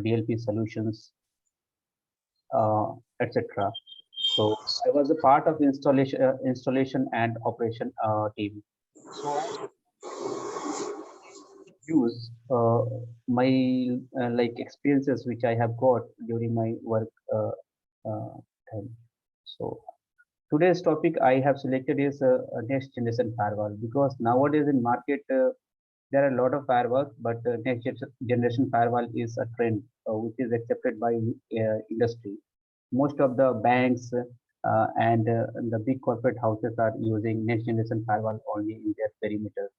DLP solutions, etc. So I was a part of the installation and operation team. So use my like experiences which I have got during my work uh, time. So today's topic I have selected is next generation firewall, because nowadays in market there are a lot of firewalls, but generation firewall is a trend which is accepted by industry. Most of the banks and the big corporate houses are using next generation firewall only in their perimeter,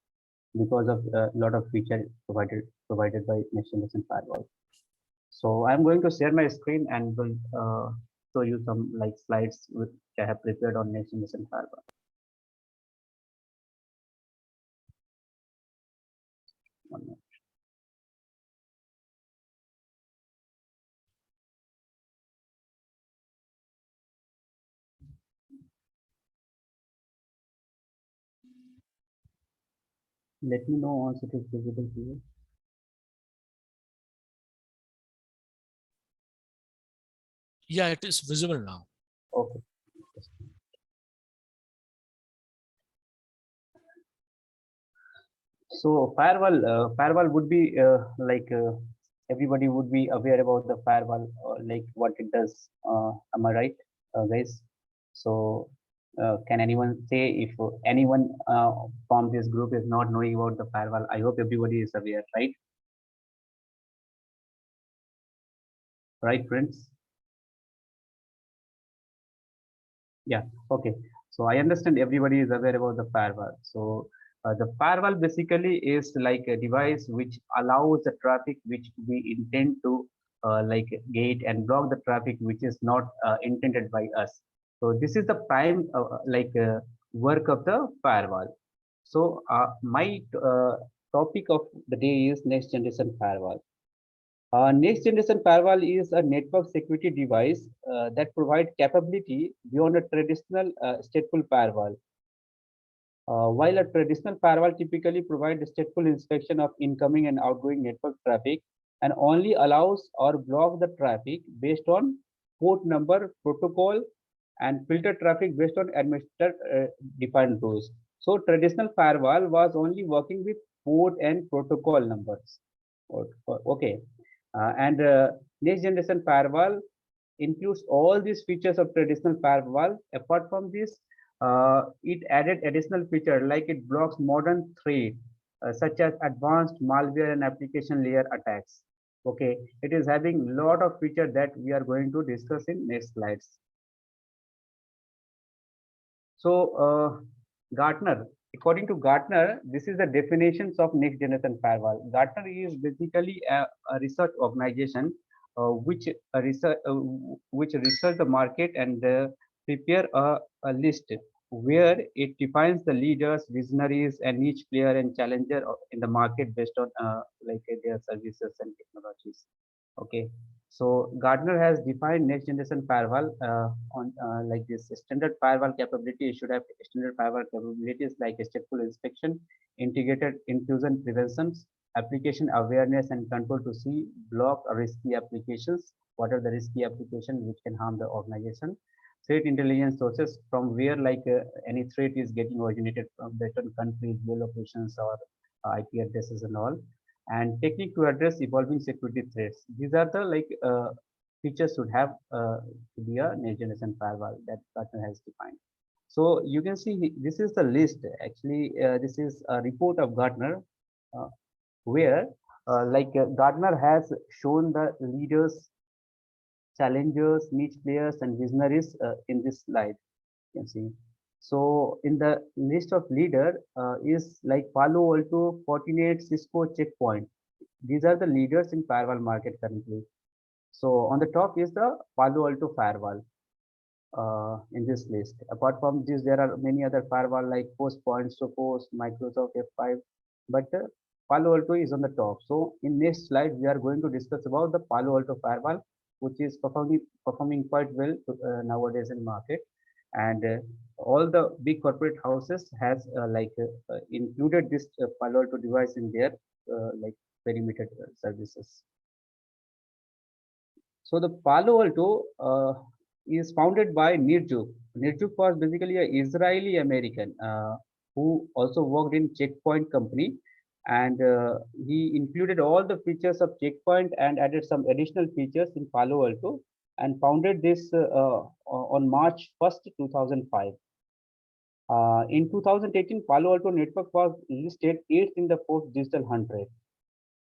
because of a lot of feature provided by next generation firewall. So I'm going to share my screen and will show you some like slides which I have prepared on next generation firewall. One minute. Let me know once it is visible to you. Yeah, it is visible now. Okay. So firewall would be everybody would be aware about the firewall, like what it does. Am I right, guys? So can anyone say if anyone from this group is not knowing about the firewall? I hope everybody is aware, right? Right, friends? Yeah. Okay. So I understand everybody is aware about the firewall. So the firewall basically is like a device which allows the traffic which we intend to like gate and block the traffic which is not intended by us. So this is the prime work of the firewall. So my topic of the day is next generation firewall. Next generation firewall is a network security device that provides capability beyond a traditional stateful firewall. While a traditional firewall typically provides stateful inspection of incoming and outgoing network traffic and only allows or blocks the traffic based on port number, protocol, and filter traffic based on administrator defined rules. So traditional firewall was only working with port and protocol numbers. Okay, and next generation firewall includes all these features of traditional firewall. Apart from this, it added additional feature like it blocks modern threat such as advanced malware and application layer attacks. Okay, it is having lot of feature that we are going to discuss in next slides. So Gartner, according to Gartner, this is the definitions of next generation firewall. Gartner is basically a research organization which research the market and prepare a list where it defines the leaders, visionaries, and each player and challenger in the market based on their services and technologies. Okay, so Gartner has defined next generation firewall on like this standard firewall capability. It should have standard firewall capabilities like stateful inspection, integrated intrusion preventions, application awareness and control to see, block risky applications. What are the risky applications which can harm the organization? Threat intelligence sources from where any threat is getting originated from based on countries, geolocations, or IP addresses and all, and technique to address evolving security threats. These are the features should have to be a next generation firewall that Gartner has defined. So you can see this is the list. Actually, this is a report of Gartner uh, where Gartner has shown the leaders, challengers, niche players, and visionaries in this slide. You can see. So in the list of leader is like Palo Alto, Fortinet, Cisco, Checkpoint. These are the leaders in firewall market currently. So on the top is the Palo Alto firewall in this list. Apart from this, there are many other firewall like Postpoint, Sophos, Microsoft F5, but Palo Alto is on the top. So in next slide, we are going to discuss about the Palo Alto firewall, which is performing quite well nowadays in market, and all the big corporate houses has included this Palo Alto device in their perimeter services. So the Palo Alto is founded by Nirjuk. Nirjuk was basically an Israeli American who also worked in Checkpoint company, and he included all the features of Checkpoint and added some additional features in Palo Alto and founded this on March 1st, 2005. In 2018, Palo Alto Network was listed 8th in the Forbes Digital 100,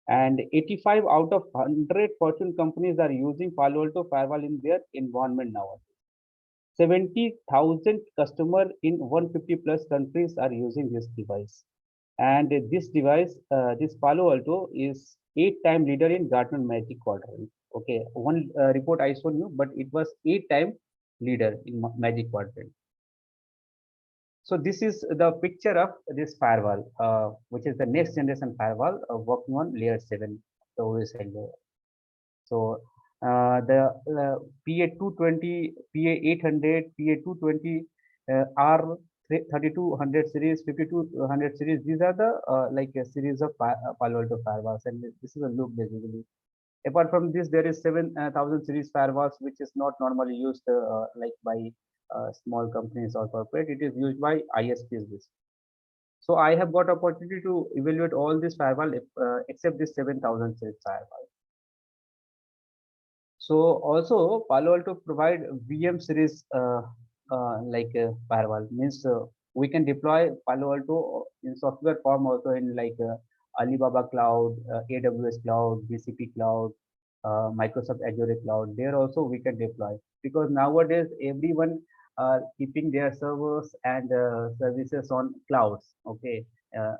and 85 out of 100 Fortune companies are using Palo Alto Firewall in their environment now. 70,000 customers in 150 plus countries are using this device. And this device, this Palo Alto is 8-time leader in Gartner Magic Quadrant. Okay, one report I showed you, but it was 8-time leader in Magic Quadrant. So this is the picture of this firewall, which is the next generation firewall working on layer 7, the OSI layer. So the PA220, PA800, PA220 R 3200 series, 5200 series. These are the like a series of Palo Alto firewalls, and this is a look basically. Apart from this, there is 7,000 series firewalls, which is not normally used like by small companies or corporate. It is used by ISPs. So I have got opportunity to evaluate all these firewall except this 7,000 series firewall. So also Palo Alto provide VM series like firewall means we can deploy Palo Alto in software form also in like Alibaba Cloud, AWS Cloud, GCP Cloud, Microsoft Azure Cloud. There also we can deploy because nowadays everyone keeping their servers and services on clouds. Okay, uh,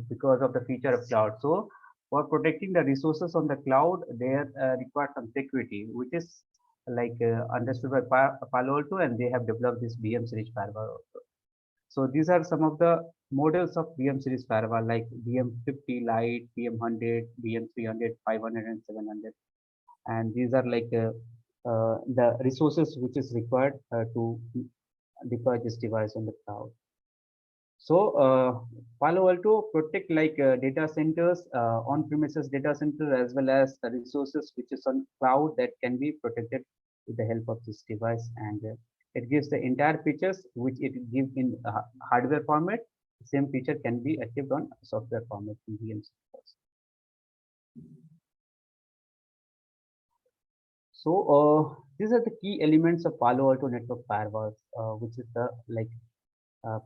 because of the feature of cloud. So for protecting the resources on the cloud, they require some security, which is like understood by Palo Alto, and they have developed this VM series firewall also. So these are some of the models of VM series firewall like VM50 Lite, VM100, VM300, 500, and 700. And these are like the resources which is required to deploy this device on the cloud. So Palo Alto protect like data centers, on-premises data center as well as the resources which is on cloud that can be protected with the help of this device, and it gives the entire features which it gives in hardware format. The same feature can be achieved on software format in VMs. So these are the key elements of Palo Alto network firewalls, which is the like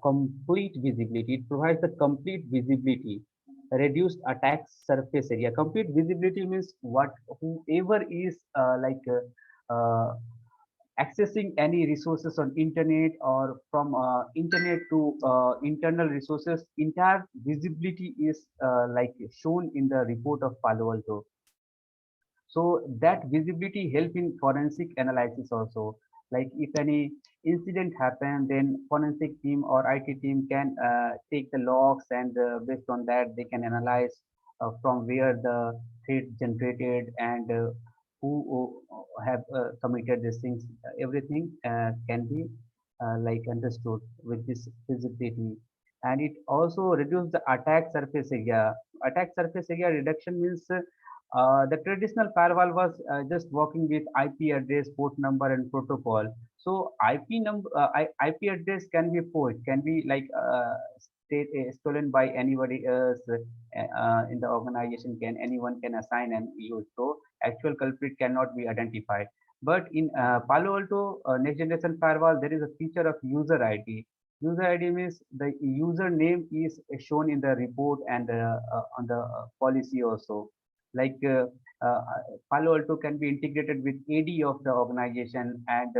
complete visibility. It provides the complete visibility, reduced attack surface area. Complete visibility means what whoever is accessing any resources on internet or from internet to internal resources, entire visibility is like shown in the report of Palo Alto. So that visibility help in forensic analysis also. Like if any incident happen, then forensic team or IT team can take the logs, and based on that they can analyze from where the threat generated, and who have committed these things. Everything can be like understood with this visibility, and it also reduce the attack surface area. Attack surface area reduction means the traditional firewall was just working with IP address, port number, and protocol. So IP address can be forged, can be like stolen by anybody else in the organization. Can anyone can assign and use. So actual culprit cannot be identified. But in Palo Alto next generation firewall, there is a feature of user ID. User ID means the username is shown in the report and on the policy also. Like Palo Alto can be integrated with AD of the organization, and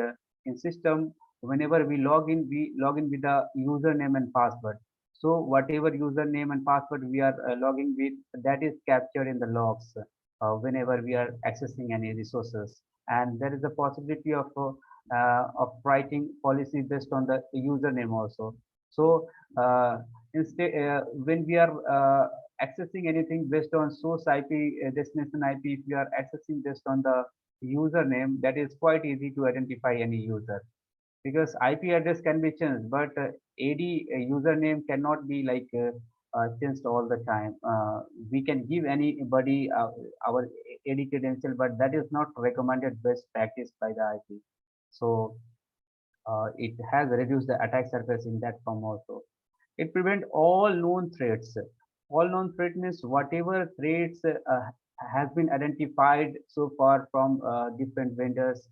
in system, whenever we log in with the username and password. So whatever username and password we are logging with, that is captured in the logs whenever we are accessing any resources. And there is a possibility of writing policy based on the username also. So instead, when we are accessing anything based on source IP, destination IP, if you are accessing based on the username, that is quite easy to identify any user, because IP address can be changed, but AD username cannot be like changed all the time. We can give anybody our AD credential, but that is not recommended best practice by the IP. So it has reduced the attack surface in that form also. It prevents all known threats. All known threat means whatever threats has been identified so far from different vendors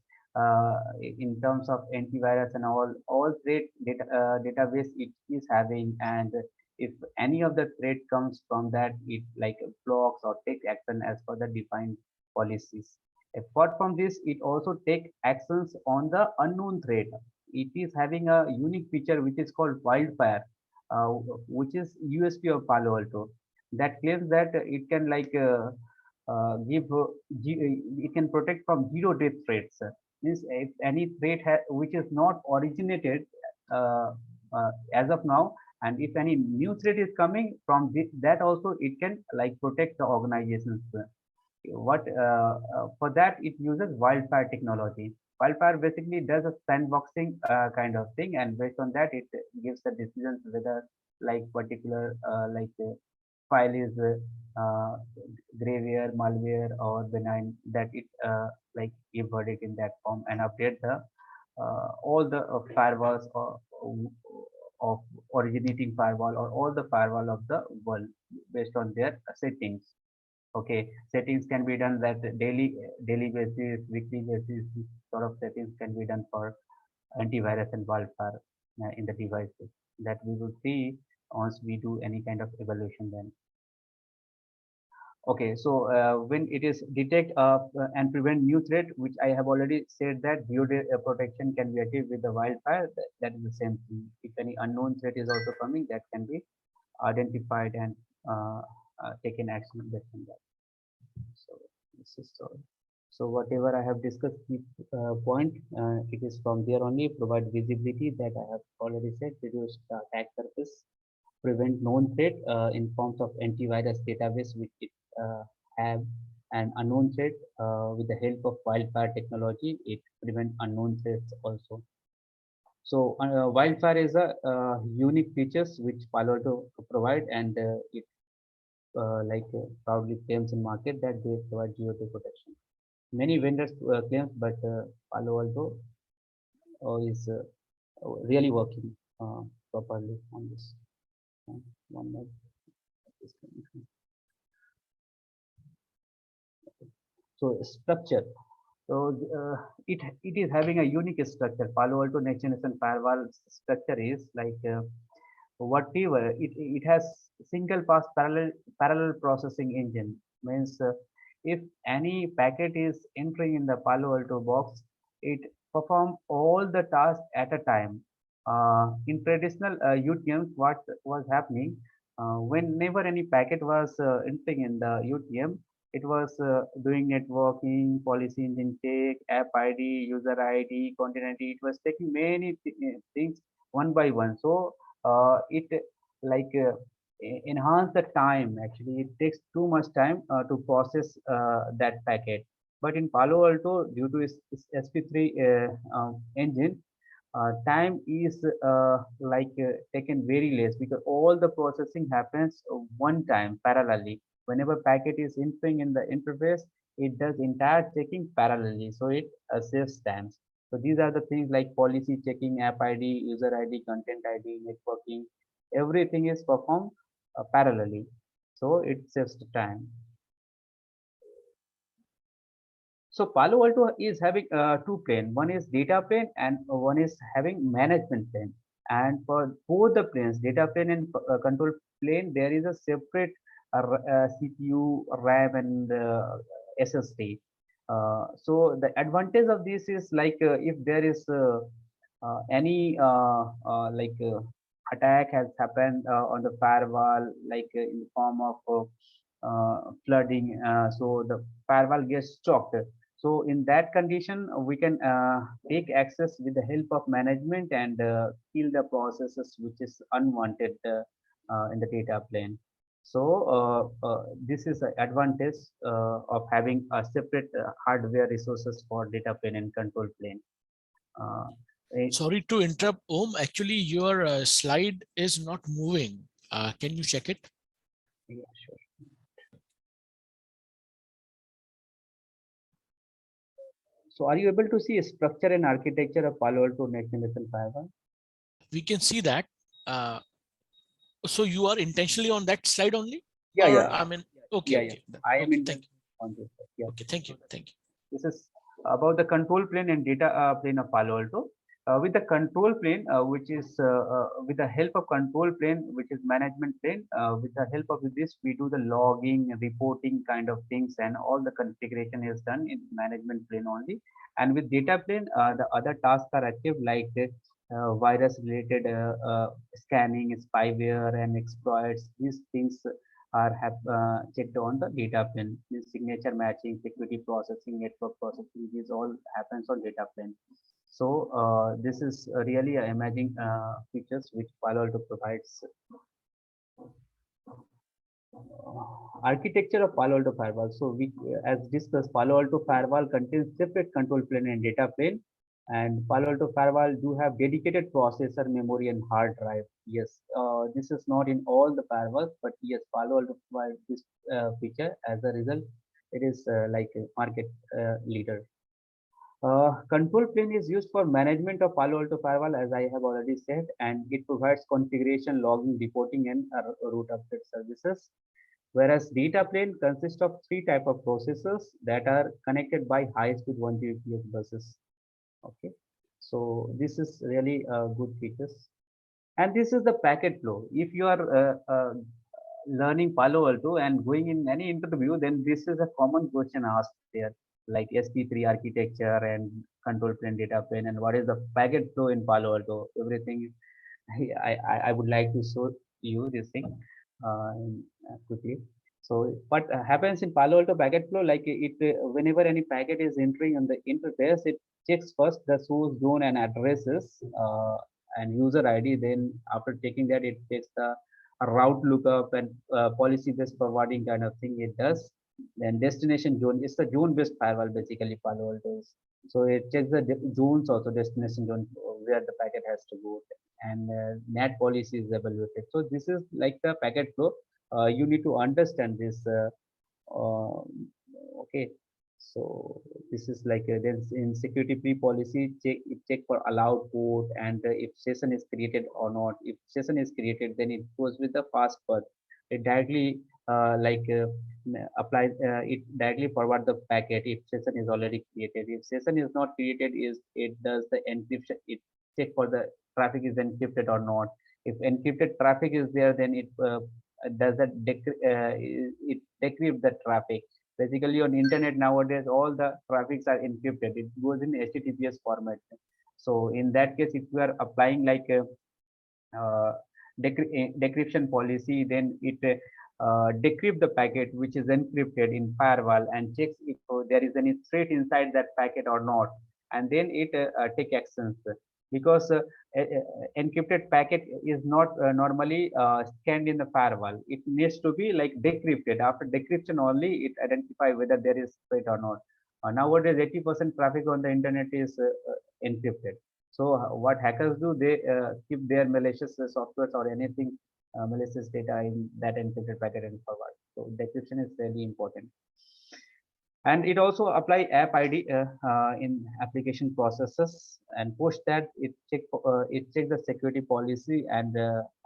in terms of antivirus and all threat database it is having, and if any of the threat comes from that, it like blocks or takes action as per the defined policies. Apart from this, it also take actions on the unknown threat. It is having a unique feature which is called wildfire, uh, which is USP of Palo Alto, that claims that it can like it can protect from zero day threats. Means if any threat which is not originated uh, as of now, and if any new threat is coming from that also, it can like protect the organizations. What For that it uses wildfire technology. Wildfire basically does a sandboxing kind of thing, and based on that it gives the decisions whether like particular file is graveware, malware, or benign, that it like give verdict in that form and update the all the firewalls of originating firewall or all the firewall of the world based on their settings. Okay, settings can be done that daily basis, weekly basis. This sort of settings can be done for antivirus and wildfire in the devices that we will see once we do any kind of evaluation then. Okay, so when it is detect and prevent new threat, which I have already said that zero-day protection can be achieved with the wildfire. That is the same thing. If any unknown threat is also coming, that can be identified and taken action based on that. So this is so. So whatever I have discussed, the point, it is from there only. Provide visibility that I have already said. Reduce the attack surface, prevent known threat in forms of antivirus database which it have, an unknown threat with the help of wildfire technology. It prevent unknown threats also. So wildfire is a unique features which Palo Alto provide, and it proudly claims in market that they provide zero day protection. Many vendors claims, but Palo Alto is really working properly on this. One more. So structure. So it is having a unique structure. Palo Alto next generation firewall structure is like whatever it has single pass parallel processing engine. Means if any packet is entering in the Palo Alto box, it perform all the tasks at a time. In traditional UTMs, what was happening whenever any packet was entering in the UTM, it was doing networking, policy engine check, app ID, user ID, content ID. It was taking many things one by one. So it like enhance the time. Actually, it takes too much time to process that packet. But in Palo Alto, due to its SP3 engine, time is taken very less because all the processing happens one time parallelly. Whenever packet is entering in the interface, it does entire checking parallelly, so it saves times. So these are the things like policy checking, app ID, user ID, content ID, networking. Everything is performed parallelly, so it saves the time. So Palo Alto is having two plane. One is data plane and one is having management plane. And for both the planes, data plane and control plane, there is a separate CPU, RAM, and SSD. So the advantage of this is like if there is any attack has happened on the firewall, like in the form of flooding, so the firewall gets choked. So in that condition, we can take access with the help of management and kill the processes which is unwanted in the data plane. So this is an advantage of having a separate hardware resources for data plane and control plane. Uh, Sorry to interrupt, Om. Actually, your slide is not moving. Can you check it? Yeah, sure. So are you able to see structure and architecture of Palo Alto next generation firewall? We can see that. Uh, so you are intentionally on that slide only, Yeah, or yeah, I mean, okay, yeah, yeah. okay, I am okay, in the thank you. on this. Yeah. Okay, thank you, thank you. This is about the control plane and data plane of Palo Alto. With the control plane, which is with the help of control plane, which is management plane, with the help of this, we do the logging, reporting kind of things, and all the configuration is done in management plane only. And with data plane, the other tasks are achieved like virus related scanning, spyware, and exploits. These things are checked on the data plane. Means signature matching, security processing, network processing. This all happens on data plane. So this is really amazing features which Palo Alto provides. Architecture of Palo Alto firewall. So we, as discussed, Palo Alto firewall contains separate control plane and data plane. And Palo Alto firewall do have dedicated processor, memory, and hard drive. Yes, this is not in all the firewalls, but yes, Palo Alto provides this feature. As a result, it is like a market leader. Control plane is used for management of Palo Alto firewall, as I have already said, and it provides configuration, logging, reporting, and root update services. Whereas data plane consists of three type of processors that are connected by high-speed 1 Gbps buses. Okay, so this is really good features. And this is the packet flow. If you are learning Palo Alto and going in any interview, then this is a common question asked there, like SP3 architecture and control plane, data plane, and what is the packet flow in Palo Alto? Everything. I would like to show you this thing quickly. So what happens in Palo Alto packet flow, like it whenever any packet is entering on the interface, it checks first the source zone and addresses and user ID. Then after taking that, it takes the route lookup and policy based forwarding kind of thing it does. Then destination zone is the zone based firewall basically Palo Alto is. So it checks the zones also, destination zone where the packet has to go, and NAT policy is evaluated. So this is like the packet flow. You need to understand this. Uh, okay, so this is like there's in security pre-policy check, it check for allowed port, and if session is created or not. If session is created, then it goes with the fast path. It directly apply it directly forward the packet if session is already created. If session is not created, is it does the encryption. It check for the traffic is encrypted or not. If encrypted traffic is there, then it does that it decrypt the traffic. Basically, on internet nowadays, all the traffics are encrypted. It goes in HTTPS format. So in that case, if we are applying like a uh, decryption policy, then it decrypt the packet which is encrypted in firewall and checks if there is any threat inside that packet or not, and then it take actions because encrypted packet is not normally scanned in the firewall. It needs to be like decrypted. After decryption only it identify whether there is threat or not. Nowadays 80% traffic on the internet is encrypted. So what hackers do, they keep their malicious softwares or anything malicious data in that encrypted packet and forward. So decryption is very important. And it also apply app ID in application processes, and post that it check the security policy and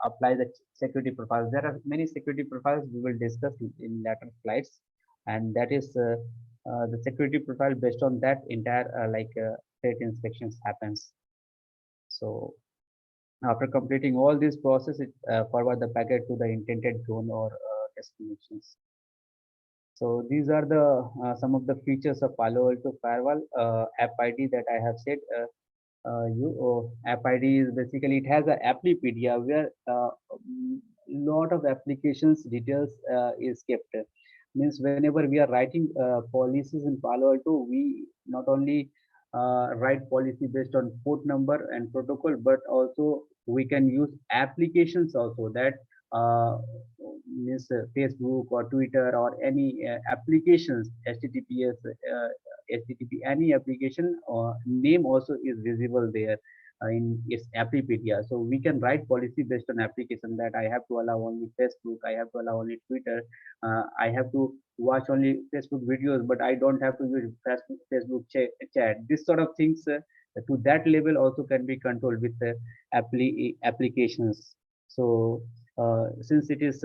apply the security profiles. There are many security profiles we will discuss in later slides, and that is the security profile. Based on that, entire threat inspections happens. So after completing all these process, it forward the packet to the intended zone or destinations. So these are the some of the features of Palo Alto Firewall app ID that I have said. App ID is basically it has a Applipedia where lot of applications details is kept. Means whenever we are writing policies in Palo Alto, we not only write policy based on port number and protocol, but also we can use applications also that means Facebook or Twitter or any applications, HTTPS, HTTP, any application name also is visible there. in its applipedia. So we can write policy based on application, that I have to allow only Facebook, I have to allow only Twitter, I have to watch only Facebook videos, but I don't have to use Facebook chat. This sort of things to that level also can be controlled with applications. So since it is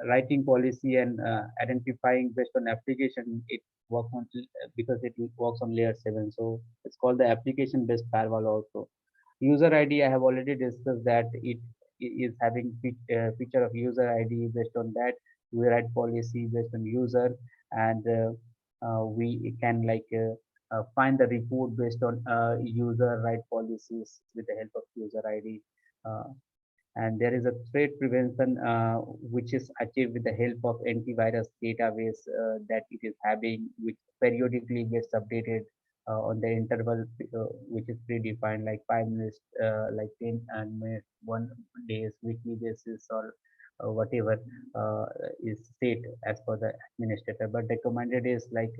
writing policy and identifying based on application, it works on, because it works on layer 7. So it's called the application based firewall also. User ID, I have already discussed that it is having feature of user ID. Based on that, we write policy based on user, and we can find the report based on user write policies with the help of user ID. Uh, and there is a threat prevention which is achieved with the help of antivirus database that it is having, which periodically gets updated on the interval which is predefined, like 5 minutes, like 10 and minutes, 1 days, weekly basis, or whatever uh, is set as per the administrator. But recommended is set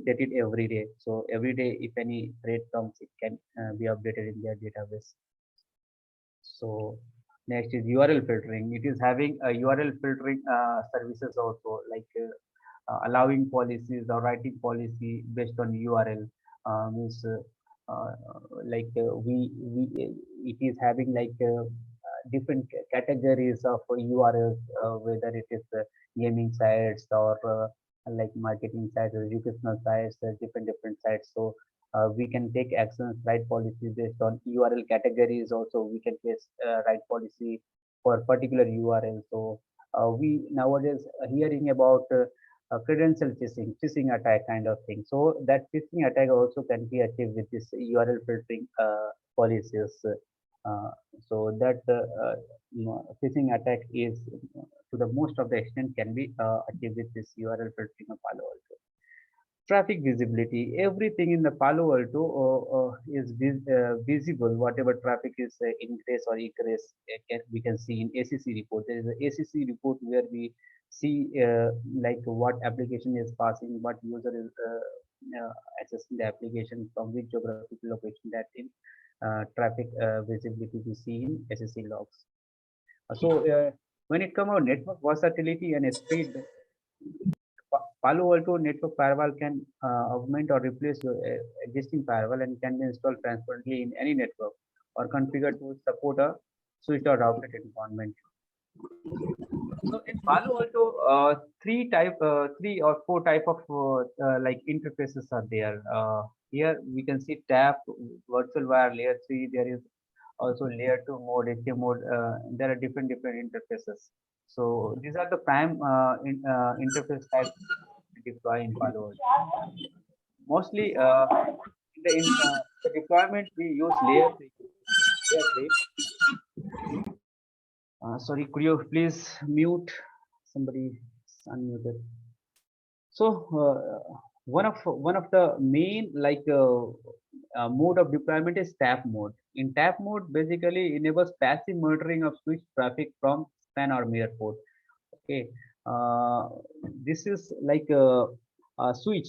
it every day. So every day, if any threat comes, it can be updated in their database. So next is URL filtering. It is having a URL filtering services also, allowing policies or writing policy based on URL. Means it is having different categories of URLs, whether it is gaming sites or like marketing sites or educational sites, different sites. So we can take actions, write policies based on URL categories. Also, we can write policy for particular URL. So we nowadays are hearing about credential phishing attack kind of thing. So that phishing attack also can be achieved with this URL filtering policies. Uh, so that phishing attack is to the most of the extent can be achieved with this URL filtering of Palo Alto. Traffic visibility, everything in the Palo Alto is visible. Whatever traffic is ingress or egress, we can see in ACC report. There is an ACC report where we see what application is passing, what user is accessing the application, from which geographical location, that in traffic visibility we see in SSC logs. So when it comes to network versatility and speed, Palo Alto network firewall can augment or replace your existing firewall and can be installed transparently in any network or configured to support a switched or routed environment. So in Palo Alto, three or four type of interfaces are there. Here we can see TAP, virtual wire, layer 3. There is also layer 2 mode, HA mode. There are different interfaces. So these are the prime interface types deploy in Palo Alto. Mostly the deployment we use layer 3. Layer 3. Sorry, could you please mute? Somebody is unmuted. So one of the main mode of deployment is tap mode. In tap mode, basically enables passive monitoring of switch traffic from span or mirror port. Okay, uh, this is like a switch.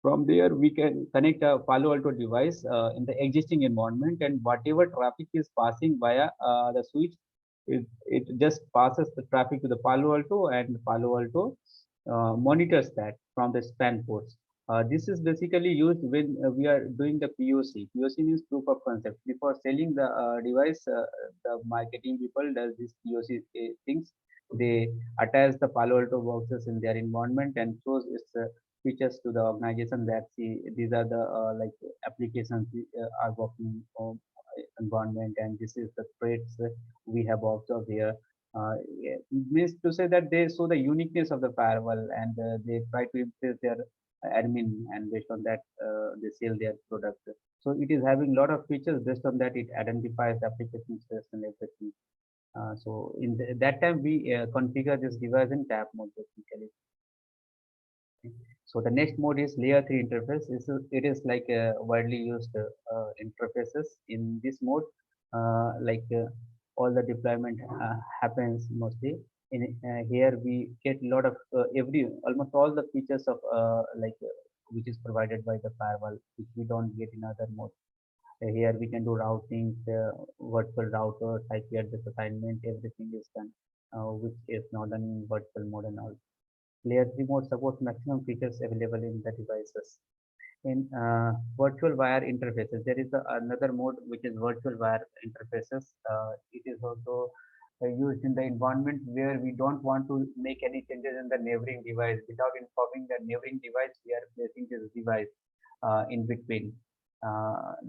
From there, we can connect a Palo Alto device in the existing environment, and whatever traffic is passing via the switch, it just passes the traffic to the Palo Alto, and Palo Alto monitors that from the span ports. This is basically used when we are doing the POC. POC means proof of concept. Before selling the device, the marketing people does this POC things. They attach the Palo Alto boxes in their environment and shows its features to the organization, that see these are the applications are working on environment, and this is the threats we have observed here. Yeah, means to say that they show the uniqueness of the firewall, and they try to impress their admin, and based on that they sell their product. So it is having a lot of features. Based on that, it identifies application space and everything. So in that time we configure this device in tap mode basically. So the next mode is layer 3 interface. It is like widely used interfaces. In this mode, all the deployment happens mostly. In here we get a lot of almost all the features of which is provided by the firewall, which we don't get in other modes. Here we can do routing, virtual routers, IP address assignment, everything is done, which is not done in virtual mode and all. Layer 3 mode supports maximum features available in the devices. In virtual wire interfaces, there is another mode which is virtual wire interfaces. It is also used in the environment where we don't want to make any changes in the neighboring device. Without informing the neighboring device, we are placing this device in between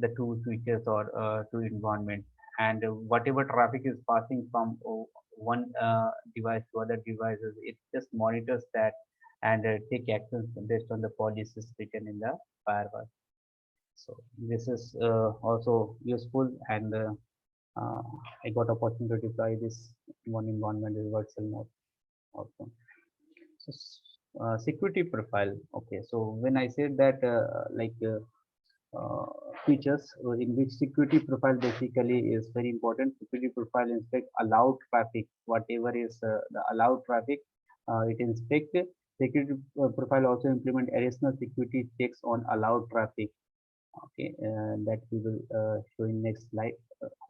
the two switches or two environment. And whatever traffic is passing from one device to other devices, it just monitors that and take actions based on the policies written in the firewall. So this is also useful, and uh, I got opportunity to deploy this one environment is virtual mode also. So security profile. Okay, so when I said that uh, features in which security profile basically is very important. Security profile inspect allowed traffic, whatever is the allowed traffic, it inspect. Security profile also implement additional security checks on allowed traffic. Okay, that we will show in next slide.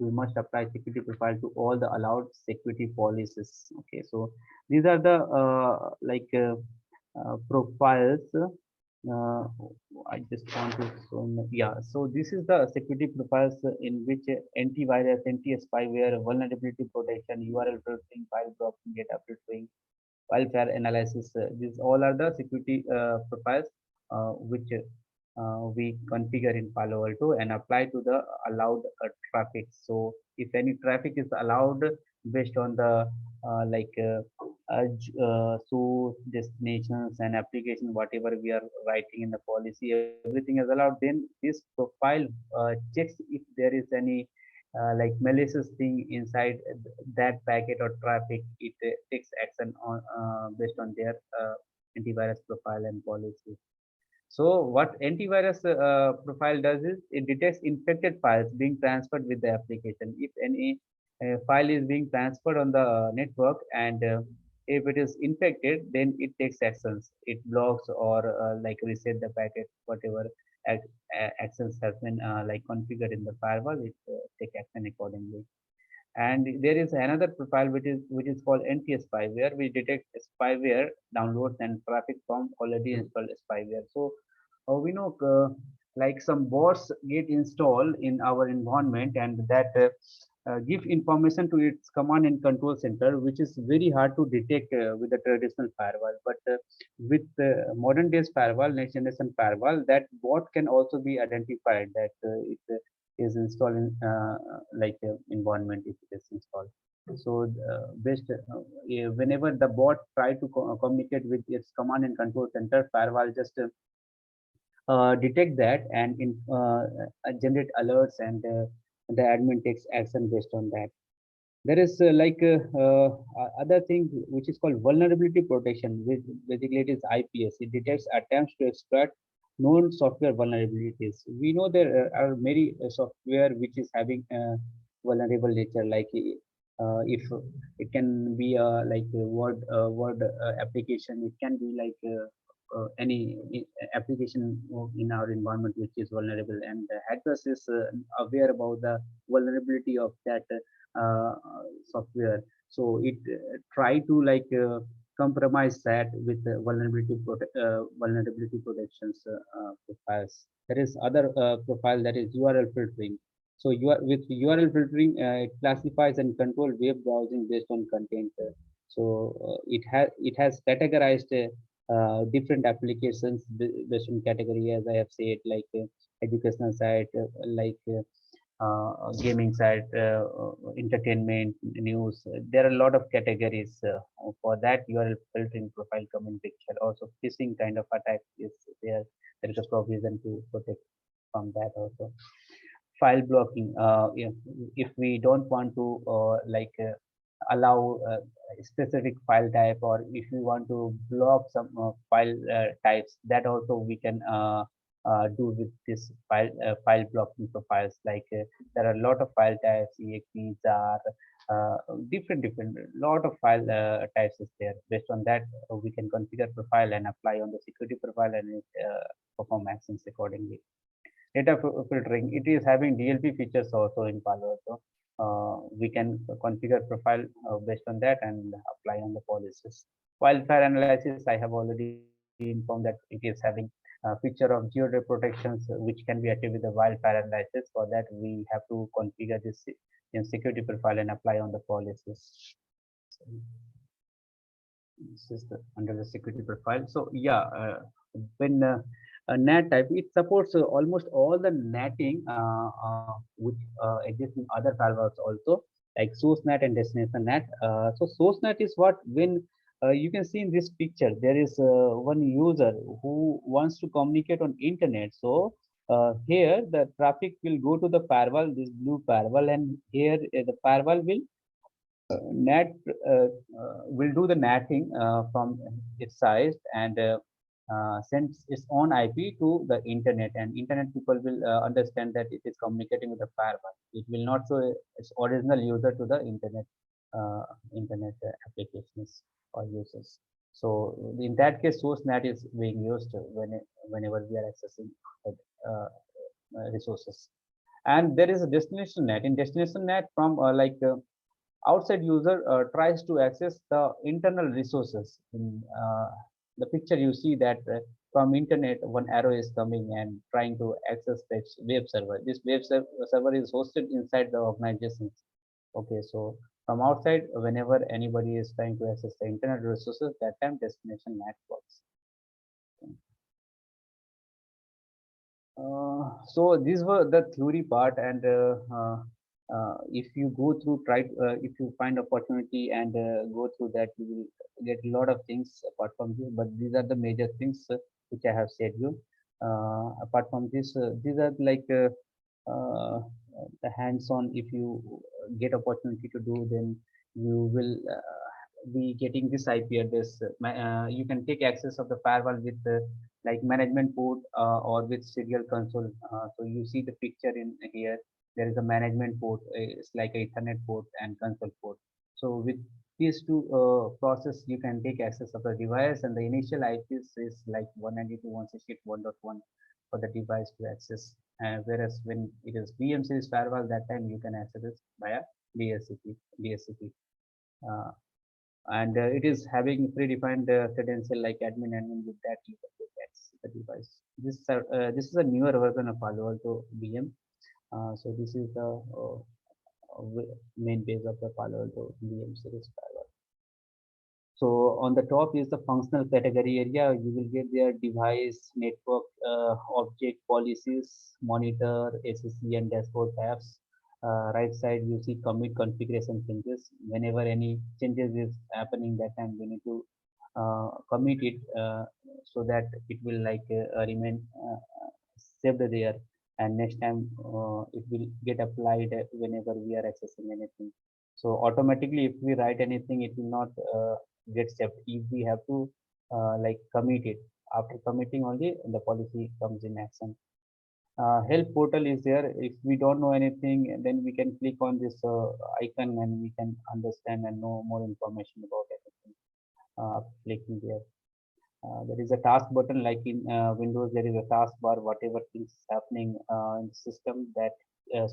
We must apply security profile to all the allowed security policies. Okay, so these are the profiles. Uh, I just want to show, yeah. So this is the security profiles in which antivirus, anti-spyware, vulnerability protection, URL filtering, file blocking, data filtering, welfare analysis. These all are the security profiles which we configure in Palo Alto and apply to the allowed traffic. So if any traffic is allowed based on the source, destinations, and application, whatever we are writing in the policy, everything is allowed. Then this profile checks if there is any like malicious thing inside that packet or traffic. It takes action on based on their antivirus profile and policy. So what antivirus profile does is it detects infected files being transferred with the application. If any file is being transferred on the network, and if it is infected, then it takes actions. It blocks or like reset the packet, whatever actions have been like configured in the firewall. It take action accordingly. And there is another profile which is called anti-spyware, which detects spyware downloads and traffic from already installed spyware. So we know like some bots get installed in our environment, and that give information to its command and control center, which is very hard to detect with the traditional firewall. But with modern days firewall, next generation firewall, that bot can also be identified that it is installed in environment if it is installed. So based whenever the bot try to communicate with its command and control center, firewall just detect that and generate alerts, and the admin takes action based on that. There is other thing which is called vulnerability protection, which basically it is IPS. It detects attempts to exploit known software vulnerabilities. We know there are many software which is having vulnerable nature, like if it can be a word application, it can be like any application in our environment which is vulnerable, and the hackers is aware about the vulnerability of that uh, software. So it try to compromise that with vulnerability protections profiles. There is other profile, that is URL filtering. So with URL filtering, it classifies and control web browsing based on content. It has categorized different applications based on category, as I have said, like educational site, gaming site, entertainment, news. There are a lot of categories. For that, URL filtering profile come in picture. Also, phishing kind of attack is there. There is a provision to protect from that also. File blocking. If we don't want to allow a specific file type, or if we want to block some file types, that also we can do with this file blocking profiles. There are a lot of file types, exe, jar, different lot of file types is there. Based on that, we can configure profile and apply on the security profile, and it perform actions accordingly. data filtering. It is having DLP features also in Palo Alto. We can configure profile based on that and apply on the policies. Wildfire analysis, I have already informed that it is having a feature of geo protections which can be achieved with the wildfire analysis. For that, we have to configure this in security profile and apply on the policies. So, this is under the security profile. So yeah, when a NAT type, it supports almost all the netting which exist in other firewalls also, like source NAT and destination NAT. So source NAT is what when you can see in this picture, there is one user who wants to communicate on internet. So here the traffic will go to the firewall, this blue firewall, and here the firewall will NAT will do the NATing from its side and sends its own IP to the internet, and internet people will understand that it is communicating with the firewall. It will not show its original user to the uh, internet applications or users. So in that case, source NAT is being used whenever we are accessing uh, resources. And there is a destination NAT. In destination NAT, from outside user tries to access the internal resources. In the picture, you see that from internet, one arrow is coming and trying to access the web server. This server is hosted inside the organization. Okay, so from outside, whenever anybody is trying to access the internet resources, that time destination NAT works. So these were the theory part, and if you go through, if you find opportunity and go through that, you will get a lot of things apart from this. But these are the major things which I have said you. Apart from this, these are like the hands-on. If you get opportunity to do, then you will be getting this IP address. You can take access of the firewall with like management port or with serial console. So you see the picture in here. There is a management port. It's like a Ethernet port and console port. So with these two process, you can take access of the device, and the initial IPs is like 192.168.1.1 for the device to access. Whereas when it is VM series firewall, that time you can access it via DSCP. Uh, and it is having predefined credential like admin. With that you can take access to the device. This is a newer version of Palo Alto VM. So this is the main base of the Palo Alto VM series firewall. So on the top is the functional category area. You will get their device, network, object policies, monitor, SSE, and dashboard tabs. Right side, you see commit configuration changes. Whenever any changes is happening, that time we need to commit it so that it will like remain saved there. And next time it will get applied whenever we are accessing anything. So automatically, if we write anything, it will not get saved. If we have to like commit it, after committing only the policy comes in action. Help portal is there. If we don't know anything, then we can click on this icon and we can understand and know more information about everything. Clicking there. There is a task button like in Windows. There is a task bar. Whatever things happening in the system that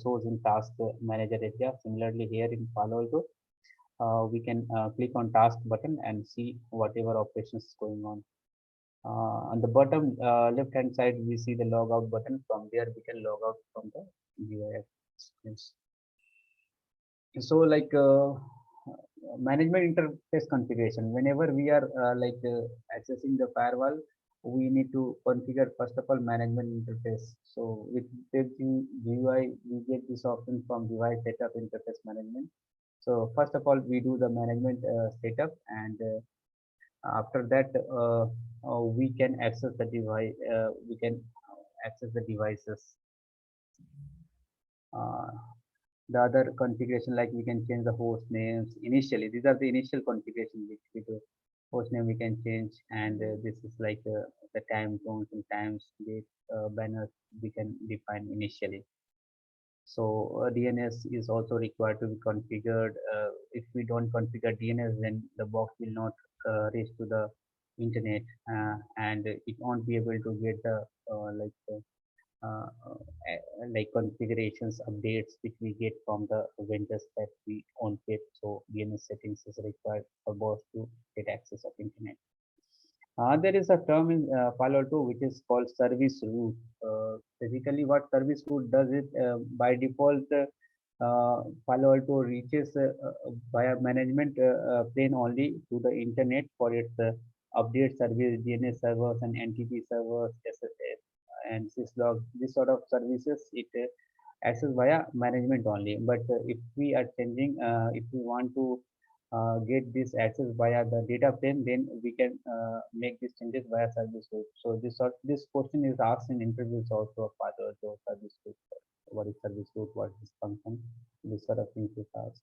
shows in task manager area. Similarly, here in Palo Alto, we can click on task button and see whatever operations is going on. On the bottom left hand side, we see the logout button. From there, we can log out from the GUI experience. So like management interface configuration, whenever we are accessing the firewall, we need to configure first of all management interface. So with the GUI, we get this option from device setup interface management. So first of all, we do the management setup, and after that we can access the device. We can access the devices. Uh, the other configuration, like we can change the host names initially. These are the initial configuration which we do. Host name we can change, and this is like the time zones and times date banners we can define initially. So DNS is also required to be configured. If we don't configure DNS, then the box will not reach to the internet, and it won't be able to get the like configurations updates which we get from the vendors that we own it. So DNS settings is required for both to get access of internet. There is a term in Palo Alto which is called service route. Basically, what service route does it by default, Palo Alto reaches via management plane only to the internet for its update service, DNS servers and NTP servers, SSH and syslog. This sort of services it access via management only. But if we are changing, if we want to get this access via the data plane, then we can make these changes via service route. So this question is asked in interviews also of other service route. What is service route? What is function? This sort of things is asked.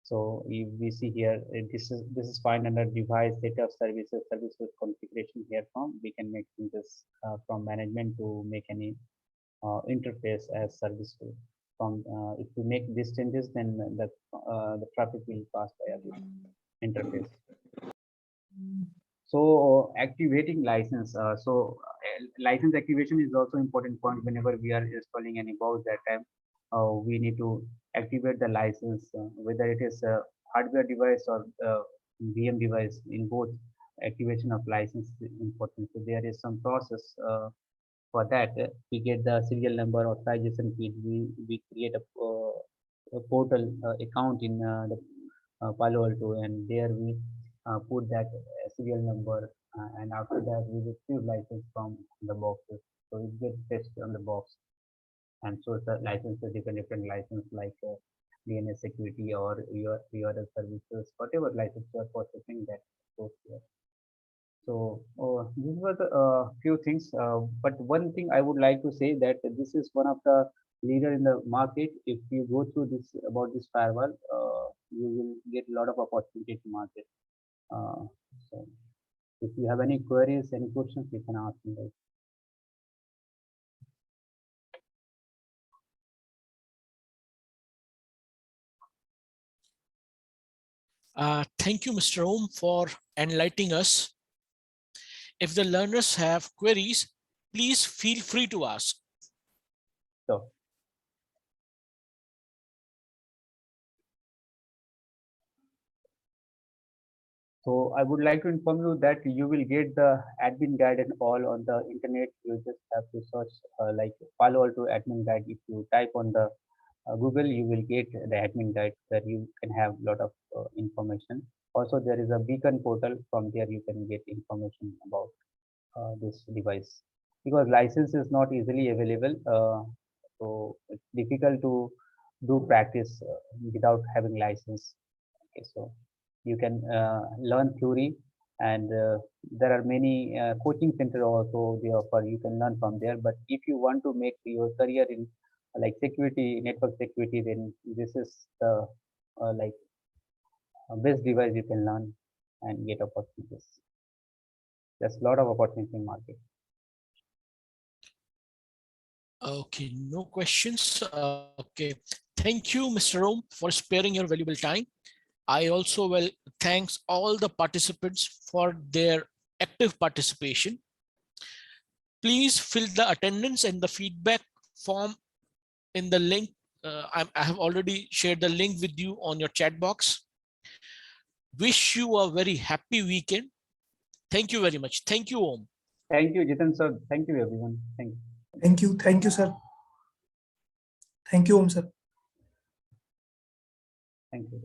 So if we see here, this is fine under device set of services, service route configuration. Here from we can make changes from management to make any interface as service route. From if we make these changes, then the traffic will pass via this interface. So activating license. License activation is also important point whenever we are installing any browser. That time we need to activate the license, whether it is a hardware device or VM device. In both, activation of license is important. So there is some process. For that, we get the serial number authorization key. We create a portal account in the Palo Alto, and there we put that serial number, and after that we receive license from the boxes. So it gets tested on the box, and so the licenses, different license like DNS security or your URL services, whatever license you are processing that goes here. So these were the few things. But one thing I would like to say that this is one of the leader in the market. If you go through this about this firewall, you will get a lot of opportunity to market. Uh, so if you have any queries, any questions, you can ask me. Thank you, Mr. Om, for enlightening us. If the learners have queries, please feel free to ask. So I would like to inform you that you will get the admin guide and all on the internet. You just have to search like Palo Alto admin guide. If you type on the Google, you will get the admin guide where you can have a lot of information. Also, there is a beacon portal. From there, you can get information about this device, because license is not easily available. So it's difficult to do practice without having license. Okay, so you can learn theory, and there are many coaching center also they offer. You can learn from there. But if you want to make your career in like security, network security, then this is the like best device you can learn and get opportunities. There's a lot of opportunity in market. Okay, no questions. Okay, thank you, Mr. Om, for sparing your valuable time. I also will thanks all the participants for their active participation. Please fill the attendance and the feedback form in the link. I have already shared the link with you on your chat box. Wish you a very happy weekend. Thank you very much. Thank you, Om. Thank you, Jitan sir. Thank you, everyone. Thank you. Thank you. Thank you, sir. Thank you, Om sir. Thank you.